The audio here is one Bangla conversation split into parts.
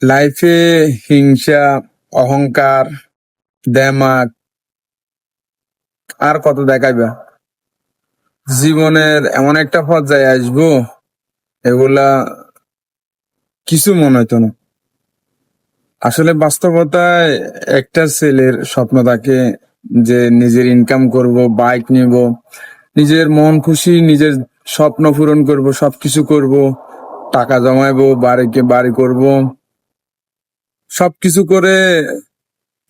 লাইফে হিংসা, অহংকার, দেমাক আর কত দেখাইবা। জীবনের এমন একটা পর্যায়ে আসবো, এগুলা কিছু মনে হইতো না। আসলে বাস্তবতায় একটা ছেলের স্বপ্ন থাকে যে নিজের ইনকাম করব, বাইক নিব, নিজের মন খুশি নিজের স্বপ্ন পূরণ করব, সবকিছু করব, টাকা জমাইবো, বাড়িকে বাড়ি করব, সবকিছু করে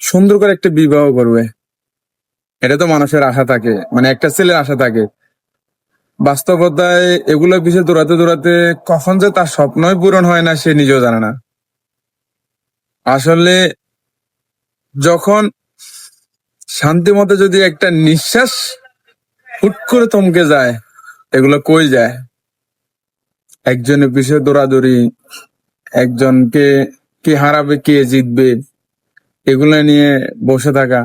সুন্দর করে একটা বিবাহ করবে। এটা তো মানুষের আশা থাকে, মানে একটা ছেলের আশা থাকে। বাস্তবতায় এগুলোর পিছিয়ে দৌড়াতে দৌড়াতে কখন যে তার স্বপ্নই পূরণ হয় না, সে নিজেও জানে না। আসলে যখন শান্তি মতো যদি একটা নিঃশ্বাস হুট করে থমকে যায়, এগুলো কই যায়? একজনের পিছিয়ে দৌড়াদৌড়ি, একজনকে কে হারাবে কে জিতবে, এগুলো নিয়ে বসে থাকা।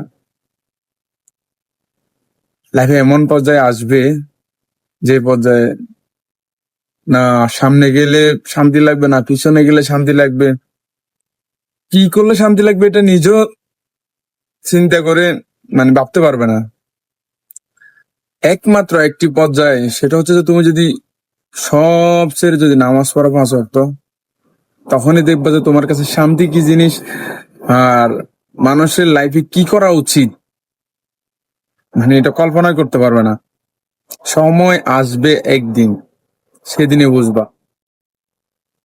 লাইফে এমন পর্যায়ে আসবে যে পর্যায়ে না সামনে গেলে শান্তি লাগবে, না পিছনে গেলে শান্তি লাগবে, কি করলে শান্তি লাগবে এটা নিজেও চিন্তা করে মানে ভাবতে পারবে না। একমাত্র একটি পর্যায়ে, সেটা হচ্ছে যে তুমি যদি সব ছেড়ে যদি নামাজ পড়ো 5 ওয়াক্ত, তখনই দেখবা যে তোমার কাছে শান্তি কি জিনিস, আর মানুষের লাইফে কি করা উচিত, মানে এটা কল্পনা করতে পারবে না। সময় আসবে একদিন, সেদিনে বুঝবা।